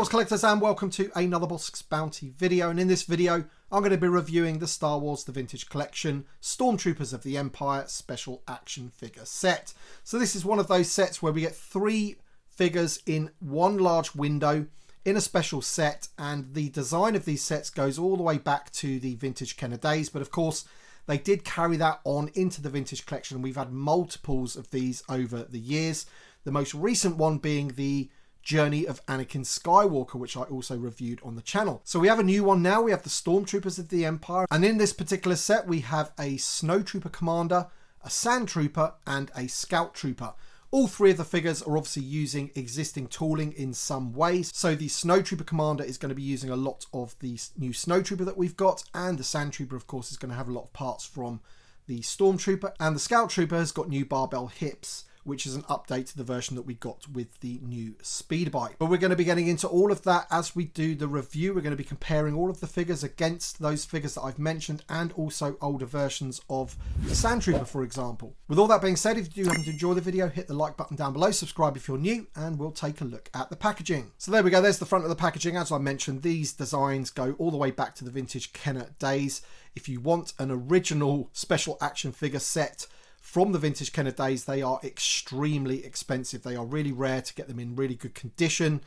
What's collectors, and welcome to another Bossk's Bounty video. And in this video I'm going to be reviewing the Star Wars The Vintage Collection Stormtroopers of the Empire Special Action Figure set. So this is one of those sets where we get 3 figures in one large window in a special set, and the design of these sets goes all the way back to the Vintage Kenner days, but of course they did carry that on into the Vintage Collection. We've had multiples of these over the years, the most recent one being the Journey of Anakin Skywalker, which I also reviewed on the channel. So we have a new one now. We have the Stormtroopers of the Empire, and in this particular set we have a Snowtrooper Commander, a Sand Trooper and a Scout Trooper. All 3 of the figures are obviously using existing tooling in some ways. So the Snowtrooper Commander is going to be using a lot of the new Snowtrooper that we've got, and the Sand Trooper of course is going to have a lot of parts from the Stormtrooper, and the Scout Trooper has got new barbell hips, which is an update to the version that we got with the new speeder bike. But we're going to be getting into all of that as we do the review. We're going to be comparing all of the figures against those figures that I've mentioned, and also older versions of the Sand Trooper, for example. With all that being said, if you do happen to enjoy the video, hit the like button down below, subscribe if you're new, and we'll take a look at the packaging. So there we go, there's the front of the packaging. As I mentioned, these designs go all the way back to the Vintage Kenner days. If you want an original special action figure set from the Vintage Kenner days, they are extremely expensive. They are really rare to get them in really good condition.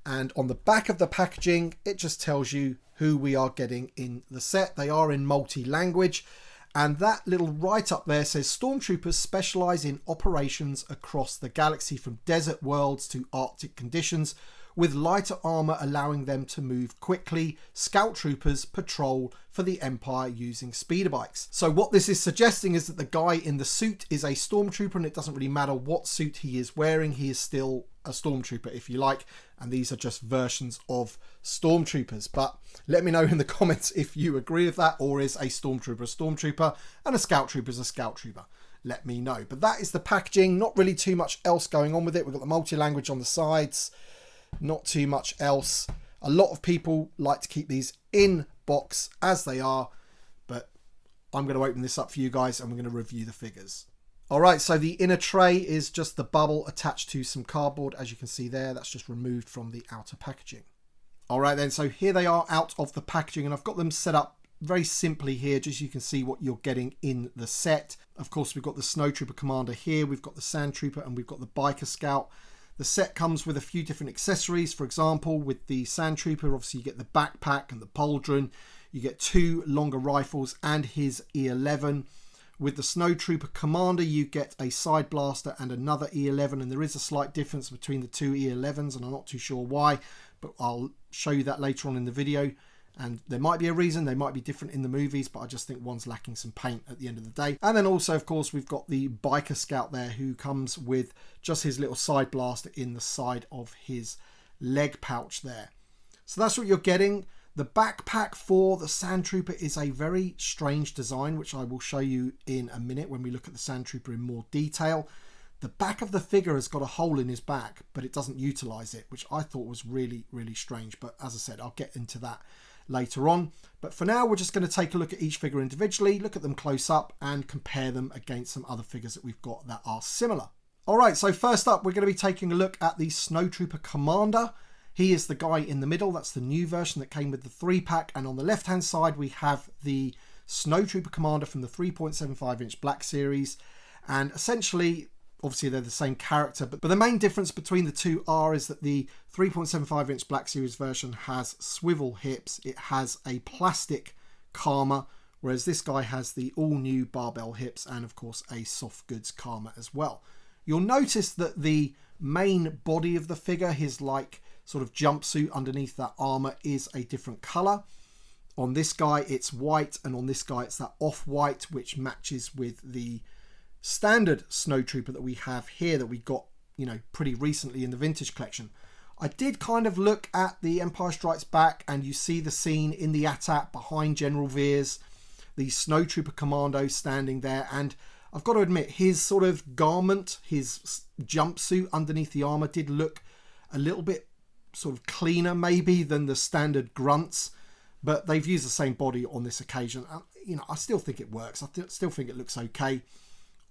And on the back of the packaging, it just tells you who we are getting in the set. They are in multi-language. And that little write-up there says, Stormtroopers specialize in operations across the galaxy from desert worlds to Arctic conditions, with lighter armor allowing them to move quickly. Scout Troopers patrol for the Empire using speeder bikes. So what this is suggesting is that the guy in the suit is a Stormtrooper, and it doesn't really matter what suit he is wearing, he is still a Stormtrooper, if you like, and these are just versions of Stormtroopers. But let me know in the comments if you agree with that, or is a Stormtrooper and a Scout Trooper is a Scout Trooper. Let me know. But that is the packaging. Not really too much else going on with it. We've got the multi-language on the sides. Not too much else. A lot of people like to keep these in box as they are, but I'm going to open this up for you guys and we're going to review the figures. Alright, so the inner tray is just the bubble attached to some cardboard, as you can see there. That's just removed from the outer packaging. Alright then, so here they are out of the packaging, and I've got them set up very simply here, just so you can see what you're getting in the set. Of course, we've got the Snowtrooper Commander here, we've got the Sand Trooper, and we've got the Biker Scout. The set comes with a few different accessories. For example, with the Sand Trooper, obviously you get the backpack and the pauldron. You get 2 longer rifles and his E11. With the Snowtrooper Commander, you get a side blaster and another E11, and there is a slight difference between the 2 E11s, and I'm not too sure why, but I'll show you that later on in the video. And there might be a reason, they might be different in the movies, but I just think one's lacking some paint at the end of the day. And then also, of course, we've got the Biker Scout there, who comes with just his little side blaster in the side of his leg pouch there. So that's what you're getting. The backpack for the Sand Trooper is a very strange design, which I will show you in a minute when we look at the Sand Trooper in more detail. The back of the figure has got a hole in his back, but it doesn't utilize it, which I thought was really, really strange. But as I said, I'll get into that later on. But for now, we're just going to take a look at each figure individually, look at them close up, and compare them against some other figures that we've got that are similar. Alright, so first up, we're going to be taking a look at the Snowtrooper Commander. He is the guy in the middle. That's the new version that came with the 3-pack. And on the left-hand side, we have the Snowtrooper Commander from the 3.75-inch Black Series. And essentially, obviously they're the same character, but the main difference between the two is that the 3.75-inch Black Series version has swivel hips. It has a plastic karma, whereas this guy has the all-new barbell hips and, of course, a soft goods karma as well. You'll notice that the main body of the figure, his like sort of jumpsuit underneath that armor, is a different color. On this guy, it's white, and on this guy, it's that off-white, which matches with the standard Snowtrooper that we have here, that we got, you know, pretty recently in the Vintage Collection. I did kind of look at the Empire Strikes Back, and you see the scene in the AT-AT behind General Veers, the Snowtrooper Commando standing there, and I've got to admit, his sort of garment, his jumpsuit underneath the armor did look a little bit sort of cleaner maybe than the standard grunts, but they've used the same body on this occasion. You know, I still think it works. I still think it looks okay.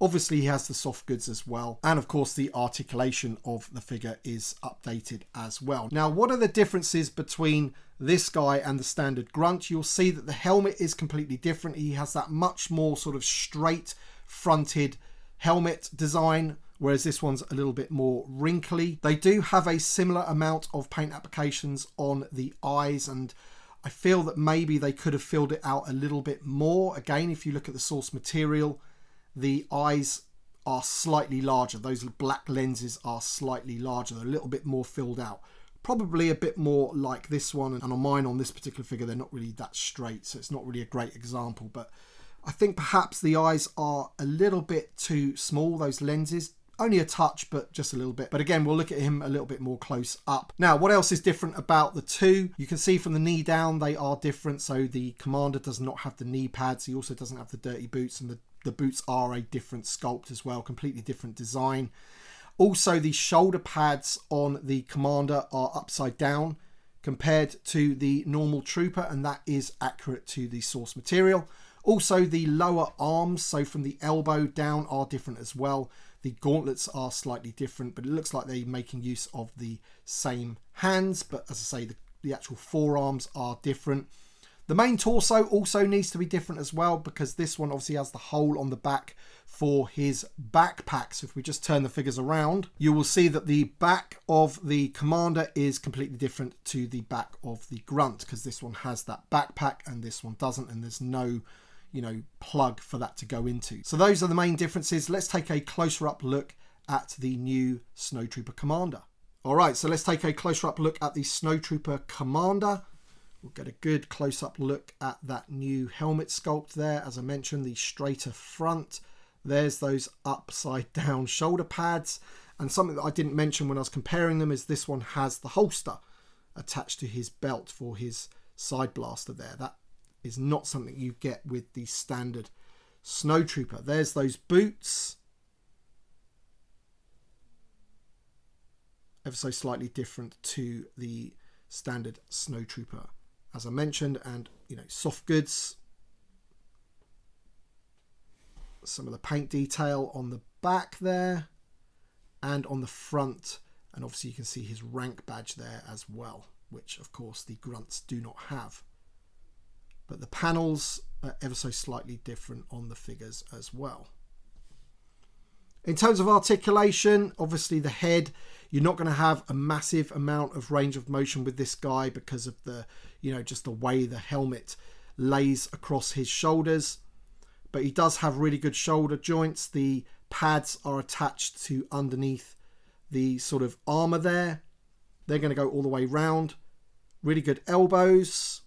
Obviously he has the soft goods as well, and of course the articulation of the figure is updated as well. Now, what are the differences between this guy and the standard Grunt? You'll see that the helmet is completely different. He has that much more sort of straight fronted helmet design, whereas this one's a little bit more wrinkly. They do have a similar amount of paint applications on the eyes, and I feel that maybe they could have filled it out a little bit more. Again, if you look at the source material, the eyes are slightly larger. Those black lenses are slightly larger. They're a little bit more filled out. Probably a bit more like this one. And on mine, on this particular figure, they're not really that straight, so it's not really a great example. But I think perhaps the eyes are a little bit too small, those lenses. Only a touch, but just a little bit. But again, we'll look at him a little bit more close up. Now, what else is different about the two? You can see from the knee down, they are different. So the Commander does not have the knee pads. He also doesn't have the dirty boots, and the boots are a different sculpt as well, completely different design. Also, the shoulder pads on the Commander are upside down compared to the normal Trooper, and that is accurate to the source material. Also, the lower arms, so from the elbow down, are different as well. The gauntlets are slightly different, but it looks like they're making use of the same hands. But as I say, the actual forearms are different. The main torso also needs to be different as well, because this one obviously has the hole on the back for his backpack. So if we just turn the figures around, you will see that the back of the Commander is completely different to the back of the Grunt, because this one has that backpack and this one doesn't, and there's no plug for that to go into. So those are the main differences. Let's take a closer up look at the new Snowtrooper Commander. All right, so let's take a closer up look at the Snowtrooper Commander. We'll get a good close up look at that new helmet sculpt there. As I mentioned, the straighter front. There's those upside down shoulder pads. And something that I didn't mention when I was comparing them is this one has the holster attached to his belt for his side blaster there. That is not something you get with the standard Snowtrooper. There's those boots. Ever so slightly different to the standard Snowtrooper, as I mentioned. And, soft goods. Some of the paint detail on the back there and on the front. And obviously you can see his rank badge there as well, which of course the Grunts do not have. But the panels are ever so slightly different on the figures as well. In terms of articulation, obviously the head, you're not going to have a massive amount of range of motion with this guy because of the, just the way the helmet lays across his shoulders. But he does have really good shoulder joints. The pads are attached to underneath the sort of armor there. They're going to go all the way round. Really good elbows.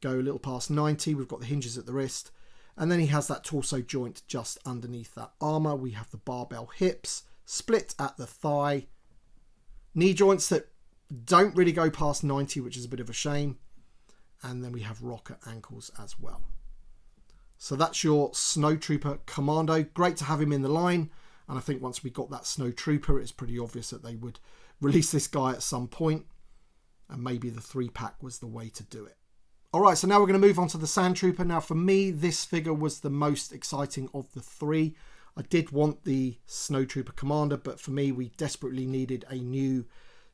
Go a little past 90. We've got the hinges at the wrist. And then he has that torso joint just underneath that armor. We have the barbell hips, split at the thigh. Knee joints that don't really go past 90, which is a bit of a shame. And then we have rocker ankles as well. So that's your Snowtrooper Commando. Great to have him in the line. And I think once we got that Snowtrooper, it's pretty obvious that they would release this guy at some point. And maybe the 3-pack was the way to do it. All right, so now we're going to move on to the Sandtrooper. Now, for me, this figure was the most exciting of the three. I did want the Snowtrooper Commander, but for me, we desperately needed a new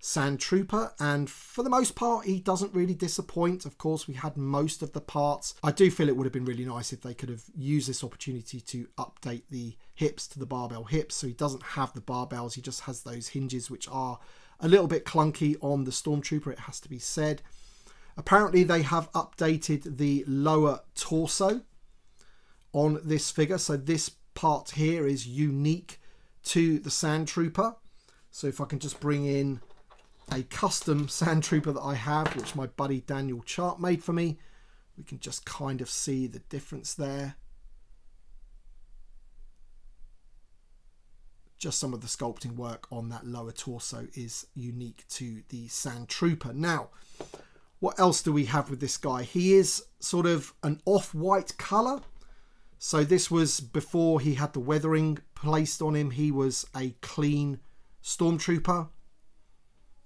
Sandtrooper. And for the most part, he doesn't really disappoint. Of course, we had most of the parts. I do feel it would have been really nice if they could have used this opportunity to update the hips to the barbell hips. So he doesn't have the barbells. He just has those hinges, which are a little bit clunky on the Stormtrooper, it has to be said. Apparently they have updated the lower torso on this figure. So this part here is unique to the Sandtrooper. So if I can just bring in a custom Sandtrooper that I have, which my buddy Daniel Chart made for me, we can just kind of see the difference there. Just some of the sculpting work on that lower torso is unique to the Sandtrooper. Now, what else do we have with this guy? He is sort of an off-white colour. So this was before he had the weathering placed on him. He was a clean Stormtrooper.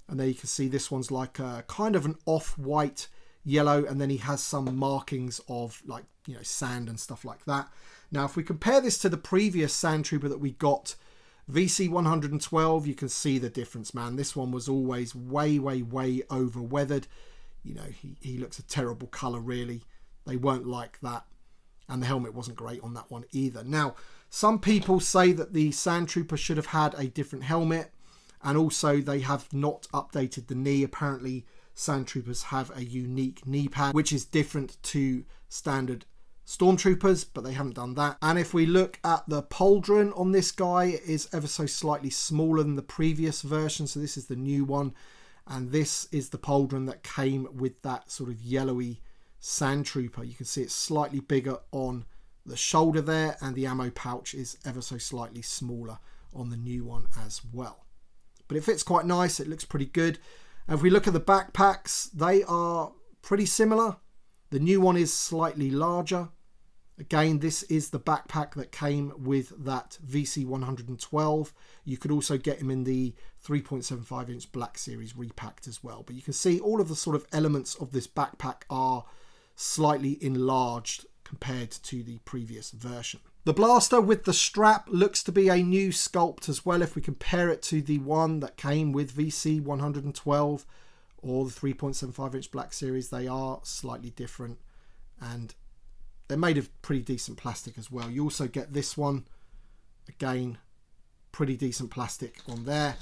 And there you can see this one's like a kind of an off-white yellow. And then he has some markings of sand and stuff like that. Now, if we compare this to the previous Sandtrooper that we got, VC 112, you can see the difference, man. This one was always way over weathered. You know, he looks a terrible colour, really. They weren't like that. And the helmet wasn't great on that one either. Now, some people say that the Sandtrooper should have had a different helmet. And also, they have not updated the knee. Apparently, Sandtroopers have a unique knee pad, which is different to standard Stormtroopers, but they haven't done that. And if we look at the pauldron on this guy, it is ever so slightly smaller than the previous version. So this is the new one. And this is the pauldron that came with that sort of yellowy Sandtrooper. You can see it's slightly bigger on the shoulder there, and the ammo pouch is ever so slightly smaller on the new one as well. But it fits quite nice. It looks pretty good. And if we look at the backpacks, they are pretty similar. The new one is slightly larger. Again, this is the backpack that came with that VC 112. You could also get him in the 3.75 inch Black Series repacked as well. But you can see all of the sort of elements of this backpack are slightly enlarged compared to the previous version. The blaster with the strap looks to be a new sculpt as well. If we compare it to the one that came with VC 112 or the 3.75 inch Black Series, they are slightly different, and they're made of pretty decent plastic as well. You also get this one, again, pretty decent plastic on there.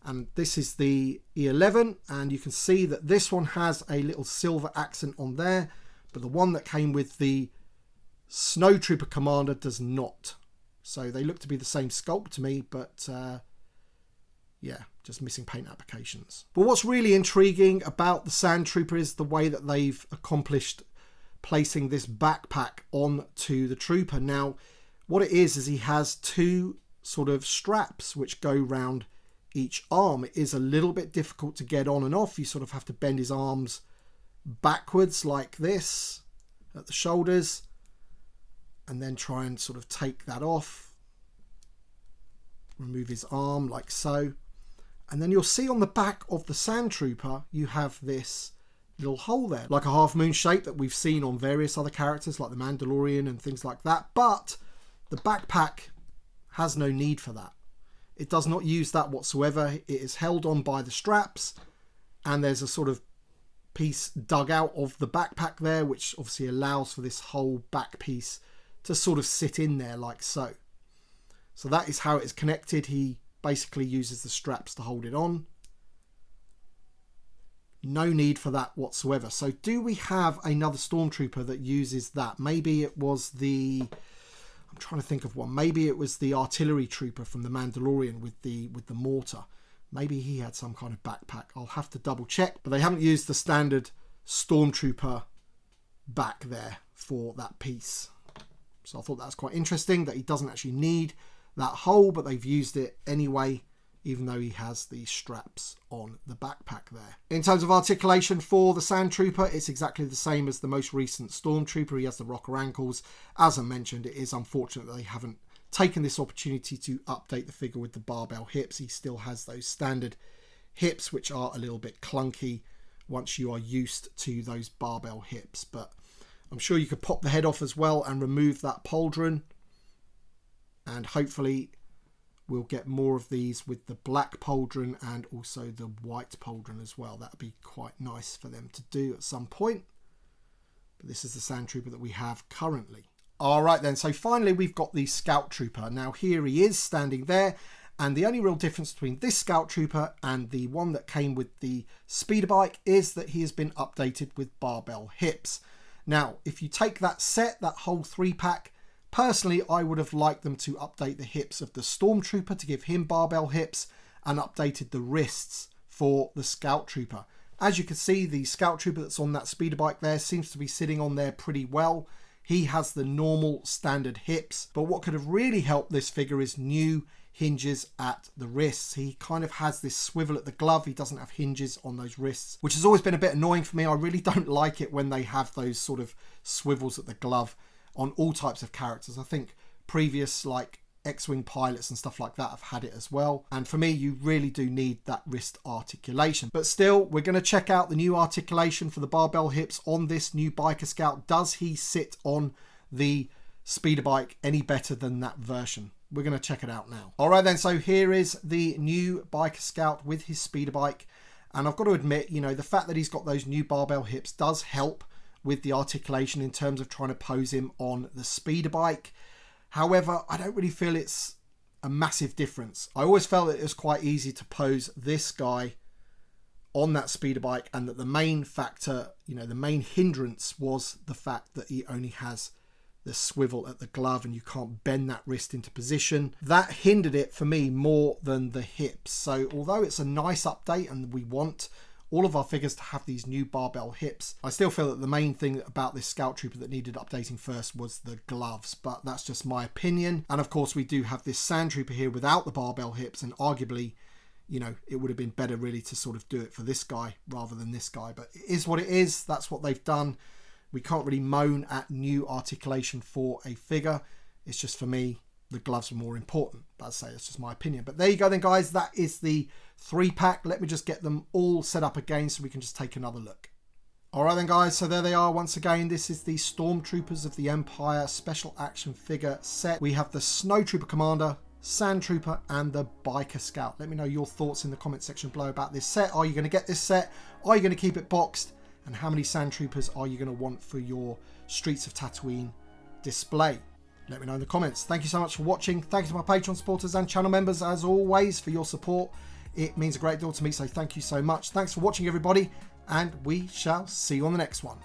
And this is the E11, and you can see that this one has a little silver accent on there, but the one that came with the Snowtrooper Commander does not. So they look to be the same sculpt to me, but yeah, just missing paint applications. But what's really intriguing about the Sandtrooper is the way that they've accomplished placing this backpack onto the Trooper. Now, what it is he has two sort of straps which go round each arm. It is a little bit difficult to get on and off. You sort of have to bend his arms backwards like this at the shoulders, and then try and sort of take that off. Remove his arm like so. And then you'll see on the back of the Sandtrooper, you have this little hole there, like a half moon shape that we've seen on various other characters like the Mandalorian and things like that. But the backpack has no need for that. It does not use that whatsoever. It is held on by the straps, and there's a sort of piece dug out of the backpack there, which obviously allows for this whole back piece to sort of sit in there like so. So that is how it is connected. He basically uses the straps to hold it on. No need for that whatsoever. So do we have another Stormtrooper that uses that? Maybe it was the... I'm trying to think of one. Maybe it was the artillery trooper from the Mandalorian with the mortar. Maybe he had some kind of backpack. I'll have to double check. But they haven't used the standard Stormtrooper back there for that piece. So I thought that was quite interesting that he doesn't actually need that hole, but they've used it anyway, even though he has the straps on the backpack there. In terms of articulation for the Sandtrooper, it's exactly the same as the most recent Stormtrooper. He has the rocker ankles. As I mentioned, it is unfortunate that they haven't taken this opportunity to update the figure with the barbell hips. He still has those standard hips, which are a little bit clunky once you are used to those barbell hips. But I'm sure you could pop the head off as well and remove that pauldron. And hopefully we'll get more of these with the black pauldron and also the white pauldron as well. That would be quite nice for them to do at some point. But this is the Sandtrooper that we have currently. All right then, so finally we've got the Scout Trooper. Now here he is standing there, and the only real difference between this Scout Trooper and the one that came with the speeder bike is that he has been updated with barbell hips. Now, if you take that set, that whole 3-pack, personally, I would have liked them to update the hips of the Stormtrooper to give him barbell hips, and updated the wrists for the Scout Trooper. As you can see, the Scout Trooper that's on that speeder bike there seems to be sitting on there pretty well. He has the normal standard hips, but what could have really helped this figure is new hinges at the wrists. He kind of has this swivel at the glove. He doesn't have hinges on those wrists, which has always been a bit annoying for me. I really don't like it when they have those sort of swivels at the glove on all types of characters. I think previous like X-Wing pilots and stuff like that have had it as well. And for me, you really do need that wrist articulation. But still, we're going to check out the new articulation for the barbell hips on this new Biker Scout. Does he sit on the speeder bike any better than that version. We're going to check it out now. All right then, so here is the new Biker Scout with his speeder bike. And I've got to admit, you know, the fact that he's got those new barbell hips does help with the articulation in terms of trying to pose him on the speeder bike. However, I don't really feel it's a massive difference. I always felt that it was quite easy to pose this guy on that speeder bike, and that the main factor, you know, the main hindrance was the fact that he only has the swivel at the glove and you can't bend that wrist into position. That hindered it for me more than the hips. So although it's a nice update and we want all of our figures to have these new barbell hips, I still feel that the main thing about this Scout Trooper that needed updating first was the gloves, but that's just my opinion. And of course we do have this Sand Trooper here without the barbell hips, and arguably, you know, it would have been better really to sort of do it for this guy rather than this guy, but it is what it is. That's what they've done. We can't really moan at new articulation for a figure. It's just, for me, the gloves are more important. But as I say, it's just my opinion. But there you go then, guys. That is the 3-pack. Let me just get them all set up again so we can just take another look. All right then, guys. So there they are once again. This is the Stormtroopers of the Empire special action figure set. We have the Snowtrooper Commander, Sand Trooper, and the Biker Scout. Let me know your thoughts in the comment section below about this set. Are you going to get this set? Are you going to keep it boxed? And how many Sand Troopers are you going to want for your Streets of Tatooine display? Let me know in the comments. Thank you so much for watching. Thank you to my Patreon supporters and channel members, as always, for your support. It means a great deal to me, so thank you so much. Thanks for watching, everybody, and we shall see you on the next one.